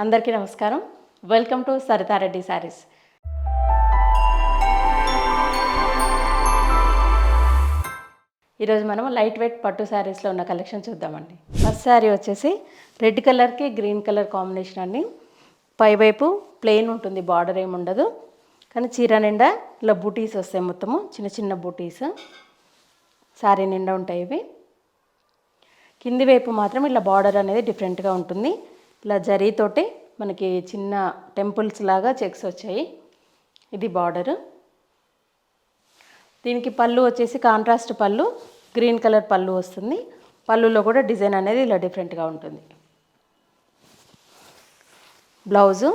అందరికీ నమస్కారం. Welcome to Saritha Reddy saris. ఈరోజు మనం లైట్ వెయిట్ పట్టు శారీస్లో ఉన్న కలెక్షన్ చూద్దామండి. ఫస్ట్ శారీ వచ్చేసి రెడ్ కలర్కి గ్రీన్ కలర్ కాంబినేషన్ అండి. పైవైపు ప్లెయిన్ ఉంటుంది, బార్డర్ ఏమి ఉండదు, కానీ చీర నిండా ఇలా బూటీస్ వస్తాయి. మొత్తము చిన్న చిన్న బూటీస్ శారీ నిండా ఉంటాయి. ఇవి కింది వైపు మాత్రం ఇలా బార్డర్ అనేది డిఫరెంట్గా ఉంటుంది. ఇలా జరీతోటి మనకి చిన్న టెంపుల్స్ లాగా చెక్స్ వచ్చాయి. ఇది బార్డరు. దీనికి పళ్ళు వచ్చేసి కాంట్రాస్ట్ పళ్ళు, గ్రీన్ కలర్ పళ్ళు వస్తుంది. పళ్ళులో కూడా డిజైన్ అనేది ఇలా డిఫరెంట్గా ఉంటుంది. Blouse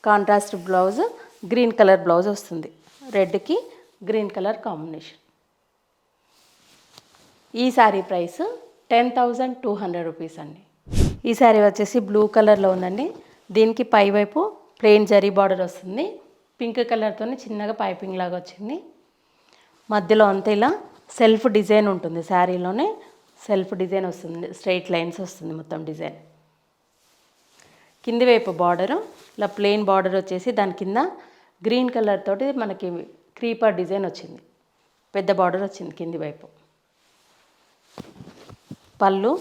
contrast blouse, green colour blouse వస్తుంది. రెడ్కి గ్రీన్ కలర్ కాంబినేషన్. ఈ శారీ ప్రైస్ 10,200 రూపీస్ అండి. ఈ శారీ వచ్చేసి బ్లూ కలర్లో ఉందండి. దీనికి పైవైపు ప్లెయిన్ జరీ బార్డర్ వస్తుంది. పింక్ కలర్తో చిన్నగా పైపింగ్ లాగా వచ్చింది. మధ్యలో అంతా ఇలా సెల్ఫ్ డిజైన్ ఉంటుంది. శారీలోనే సెల్ఫ్ డిజైన్ వస్తుంది, స్ట్రైట్ లైన్స్ వస్తుంది మొత్తం డిజైన్. కింది వైపు బార్డరు ఇలా ప్లెయిన్ బార్డర్ వచ్చేసి దాని కింద గ్రీన్ కలర్ తోటి మనకి క్రీపర్ డిజైన్ వచ్చింది. పెద్ద బార్డర్ వచ్చింది కింది వైపు. పళ్ళు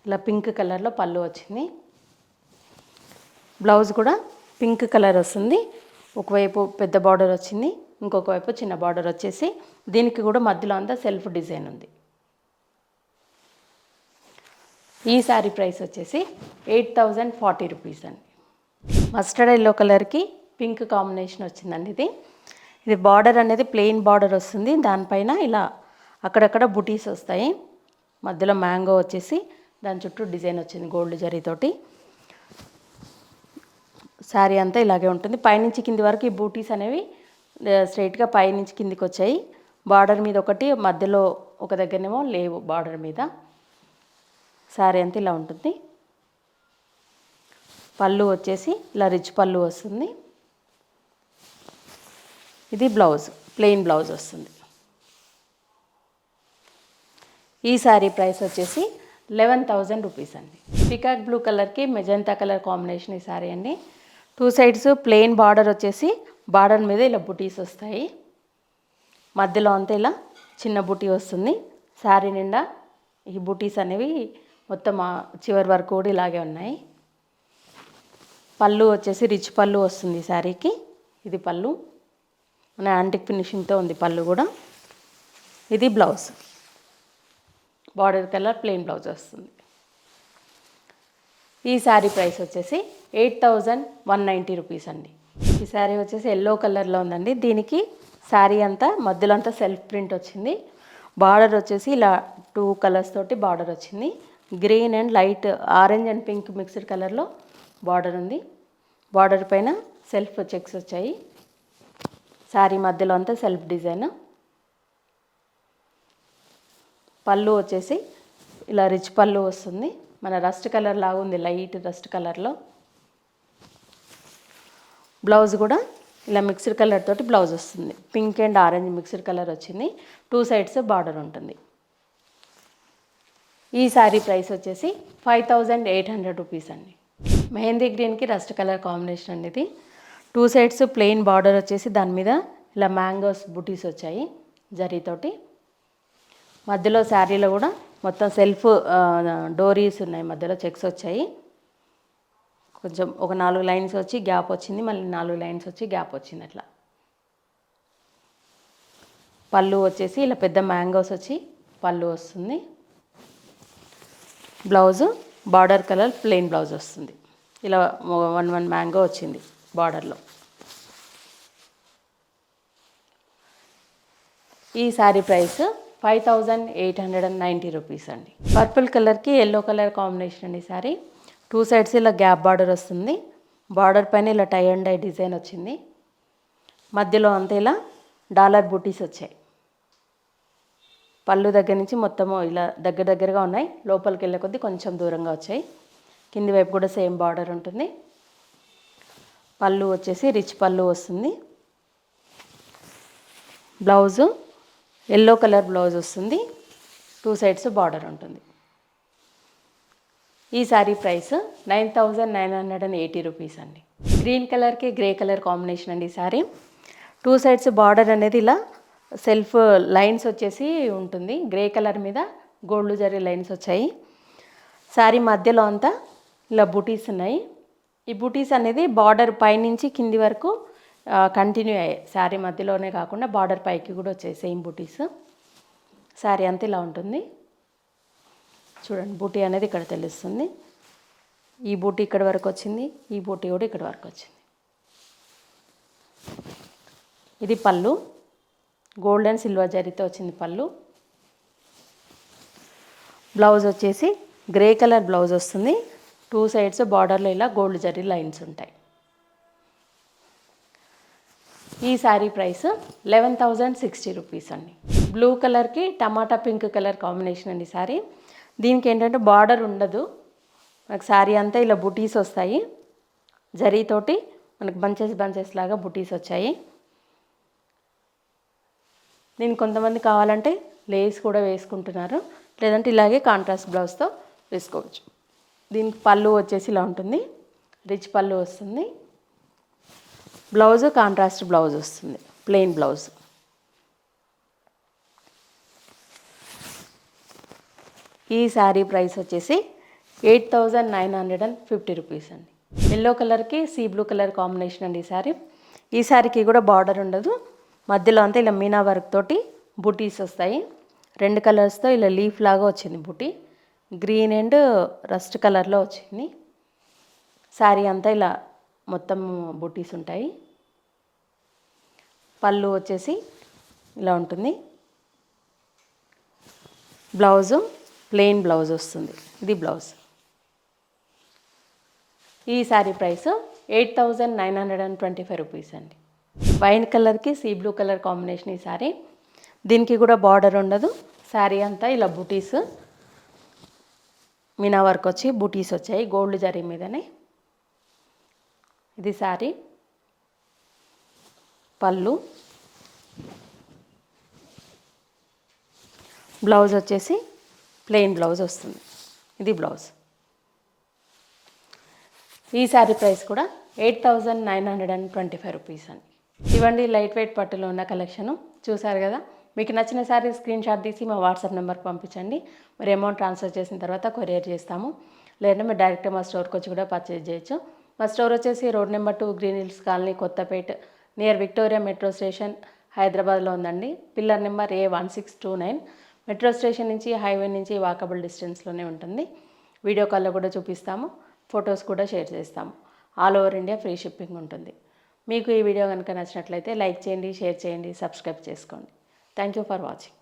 ఇలా పింక్ కలర్లో పళ్ళు వచ్చింది. బ్లౌజ్ కూడా పింక్ కలర్ వస్తుంది. ఒకవైపు పెద్ద బార్డర్ వచ్చింది, ఇంకొక వైపు చిన్న బార్డర్ వచ్చేసి దీనికి కూడా మధ్యలో అంతా సెల్ఫ్ డిజైన్ ఉంది. ఈ శారీ ప్రైస్ వచ్చేసి 8,040 రూపీస్ అండి. మస్టర్డ్ ఎల్లో కలర్కి పింక్ కాంబినేషన్ వచ్చిందండి. ఇది బార్డర్ అనేది ప్లెయిన్ బార్డర్ వస్తుంది. దానిపైన ఇలా అక్కడక్కడ బుటీస్ వస్తాయి. మధ్యలో మ్యాంగో వచ్చేసి దాని చుట్టూ డిజైన్ వచ్చింది గోల్డ్ జరీతోటి. శారీ అంతా ఇలాగే ఉంటుంది. పైనుంచి కింది వరకు ఈ బూటీస్ అనేవి స్ట్రైట్గా పైనుంచి కిందికి వచ్చాయి. బార్డర్ మీద ఒకటి, మధ్యలో ఒక దగ్గరనేమో లేవు బార్డర్ మీద. శారీ అంతా ఇలా ఉంటుంది. పళ్ళు వచ్చేసి ఇలా రిచ్ పళ్ళు వస్తుంది. ఇది బ్లౌజ్, ప్లెయిన్ బ్లౌజ్ వస్తుంది. ఈ శారీ ప్రైస్ వచ్చేసి 11,000 రూపీస్ అండి. పికాక్ బ్లూ కలర్కి మెజంతా కలర్ కాంబినేషన్ ఈ శారీ అండి. 2 సైడ్స్ ప్లెయిన్ బార్డర్ వచ్చేసి బార్డర్ మీద ఇలా బుటీస్ వస్తాయి. మధ్యలో అంతా ఇలా చిన్న బుటీ వస్తుంది. శారీ నిండా ఈ బుటీస్ అనేవి మొత్తం చివరి వరకు కూడా ఇలాగే ఉన్నాయి. పళ్ళు వచ్చేసి రిచ్ పళ్ళు వస్తుంది శారీకి. ఇది పళ్ళు, మన యాంటిక్ ఫినిషింగ్తో ఉంది పళ్ళు కూడా. ఇది blouse, border colour plain blouse వస్తుంది. ఈ శారీ ప్రైస్ వచ్చేసి 8,190 రూపీస్ అండి. ఈ శారీ వచ్చేసి ఎల్లో కలర్లో ఉందండి. దీనికి శారీ అంతా మధ్యలో అంతా సెల్ఫ్ ప్రింట్ వచ్చింది. బార్డర్ వచ్చేసి ఇలా 2 కలర్స్ తోటి బార్డర్ వచ్చింది. Green and light orange and pink mixed కలర్లో బార్డర్ ఉంది. బార్డర్ పైన సెల్ఫ్ చెక్స్ వచ్చాయి. శారీ మధ్యలో అంతా సెల్ఫ్ డిజైన్. పళ్ళు వచ్చేసి ఇలా రిచ్ పళ్ళు వస్తుంది. మన రస్ట్ కలర్ లాగా ఉంది, లైట్ రస్ట్ కలర్లో. బ్లౌజ్ కూడా ఇలా మిక్స్డ్ కలర్ తోటి బ్లౌజ్ వస్తుంది. Pink and orange mixed colour వచ్చింది. 2 సైడ్స్ బార్డర్ ఉంటుంది. ఈ శారీ ప్రైస్ వచ్చేసి 5,800 రూపీస్ అండి. మెహందీ గ్రీన్కి రస్ట్ కలర్ కాంబినేషన్ అండి. ఇది 2 సైడ్స్ ప్లెయిన్ బార్డర్ వచ్చేసి దాని మీద ఇలా మ్యాంగోస్ బుటీస్ వచ్చాయి జరీతోటి. మధ్యలో శారీలో కూడా మొత్తం సెల్ఫ్ డోరీస్ ఉన్నాయి, మధ్యలో చెక్స్ వచ్చాయి. కొంచెం ఒక 4 లైన్స్ వచ్చి గ్యాప్ వచ్చింది, మళ్ళీ 4 లైన్స్ వచ్చి గ్యాప్ వచ్చింది అట్లా. పళ్ళు వచ్చేసి ఇలా పెద్ద మ్యాంగోస్ వచ్చి పళ్ళు వస్తుంది. Blouse border colour plain blouse వస్తుంది. ఇలా 1 మ్యాంగో వచ్చింది బార్డర్లో. ఈ శారీ ప్రైస్ 5,890 రూపీస్ అండి. పర్పుల్ కలర్కి ఎల్లో కలర్ కాంబినేషన్ అండి శారీ. 2 సైడ్స్ ఇలా గ్యాప్ బార్డర్ వస్తుంది. బార్డర్ పైన ఇలా టై అండ్ డై డిజైన్ వచ్చింది. మధ్యలో అంతా ఇలా డాలర్ బూటీస్ వచ్చాయి. పళ్ళు దగ్గర నుంచి మొత్తము ఇలా దగ్గరగా ఉన్నాయి. లోపలికి వెళ్ళే కొద్దీ కొంచెం దూరంగా వచ్చాయి. కింది వైపు కూడా సేమ్ బార్డర్ ఉంటుంది. పళ్ళు వచ్చేసి రిచ్ పళ్ళు వస్తుంది. బ్లౌజు ఎల్లో కలర్ బ్లౌజ్ వస్తుంది. 2 సైడ్స్ బార్డర్ ఉంటుంది. ఈ శారీ ప్రైస్ 9980 రూపీస్ అండి. గ్రీన్ కలర్కి గ్రే కలర్ కాంబినేషన్ అండి ఈ శారీ. 2 సైడ్స్ బార్డర్ అనేది ఇలా సెల్ఫ్ లైన్స్ వచ్చేసి ఉంటుంది. గ్రే కలర్ మీద గోల్డ్ జరీ లైన్స్ వచ్చాయి. శారీ మధ్యలో అంతా ఇలా బూటీస్ ఉన్నాయి. ఈ బూటీస్ అనేది బార్డర్ పైనుంచి కింది వరకు కంటిన్యూ అయ్యాయి. శారీ మధ్యలోనే కాకుండా బార్డర్ పైకి కూడా వచ్చాయి సేమ్ బూటీస్. శారీ అంతా ఇలా ఉంటుంది. చూడండి బూటీ అనేది ఇక్కడ తెలుస్తుంది. ఈ బూటీ ఇక్కడ వరకు వచ్చింది, ఈ బూటీ కూడా ఇక్కడ వరకు వచ్చింది. ఇది పళ్ళు, గోల్డ్ అండ్ సిల్వర్ జరీతో వచ్చింది పళ్ళు. బ్లౌజ్ వచ్చేసి గ్రే కలర్ బ్లౌజ్ వస్తుంది. 2 సైడ్స్ బార్డర్లో ఇలా గోల్డ్ జరీ లైన్స్ ఉంటాయి. ఈ శారీ ప్రైస్ 11,060 రూపీస్ అండి. బ్లూ కలర్కి టమాటా పింక్ కలర్ కాంబినేషన్ అండి శారీ. దీనికి ఏంటంటే బార్డర్ ఉండదు, మనకు శారీ అంతా ఇలా బుటీస్ వస్తాయి. జరీతోటి మనకు బంచెస్ లాగా బుటీస్ వచ్చాయి. దీనికి కొంతమంది కావాలంటే లేస్ కూడా వేసుకుంటున్నారు, లేదంటే ఇలాగే కాంట్రాస్ట్ బ్లౌజ్తో వేసుకోవచ్చు. దీనికి పళ్ళు వచ్చేసి ఇలా ఉంటుంది, రిచ్ పళ్ళు వస్తుంది. బ్లౌజ్ కాంట్రాస్ట్ బ్లౌజ్ వస్తుంది, ప్లెయిన్ బ్లౌజ్. ఈ శారీ ప్రైస్ వచ్చేసి 8,950 రూపీస్ అండి. ఎల్లో కలర్కి సీ బ్లూ కలర్ కాంబినేషన్ అండి ఈ శారీ. ఈ శారీకి కూడా బార్డర్ ఉండదు, మధ్యలో అంతా ఇలా మీనా వర్క్ తోటి బూటీస్ వస్తాయి. 2 కలర్స్తో ఇలా లీఫ్ లాగా వచ్చింది బూటీ. గ్రీన్ అండ్ రస్ట్ కలర్లో వచ్చింది. శారీ అంతా ఇలా మొత్తం బూటీస్ ఉంటాయి. పళ్ళు వచ్చేసి ఇలా ఉంటుంది. బ్లౌజు ప్లెయిన్ బ్లౌజ్ వస్తుంది, ఇది బ్లౌజ్. ఈ శారీ ప్రైస్ 8,925 రూపీస్ అండి. వైన్ కలర్కి సీ బ్లూ కలర్ కాంబినేషన్ ఈ శారీ. దీనికి కూడా బార్డర్ ఉండదు, శారీ అంతా ఇలా బూటీస్ మీనా వర్క్ వచ్చి బూటీస్ వచ్చాయి గోల్డ్ జరీ మీదనే. ఇది శారీ పళ్ళు. బ్లౌజ్ వచ్చేసి ప్లెయిన్ బ్లౌజ్ వస్తుంది, ఇది బ్లౌజ్. ఈ శారీ ప్రైస్ కూడా 8,925 రూపీస్ అండి. ఇవ్వండి లైట్ వెయిట్ పట్టులో ఉన్న కలెక్షను చూసారు కదా. మీకు నచ్చిన శారీ స్క్రీన్ షాట్ తీసి మా వాట్సాప్ నెంబర్కి పంపించండి. మరి అమౌంట్ ట్రాన్స్ఫర్ చేసిన తర్వాత కొరియర్ చేస్తాము, లేదంటే మీరు డైరెక్ట్గా మా స్టోర్కి వచ్చి కూడా పర్చేజ్ చేయొచ్చు. మా స్టోర్ వచ్చేసి road number 2 green hills colony, Kothapet, near Victoria metro station, హైదరాబాద్లో ఉందండి. Pillar number A1629. Metro station నుంచి హైవే నుంచి వాకబుల్ డిస్టెన్స్లోనే ఉంటుంది. వీడియో కాల్లో కూడా చూపిస్తాము, ఫొటోస్ కూడా షేర్ చేస్తాము. All over India free shipping ఉంటుంది. మీకు ఈ వీడియో కనుక నచ్చినట్లయితే లైక్ చేయండి, షేర్ చేయండి, సబ్స్క్రైబ్ చేసుకోండి. Thank you for watching.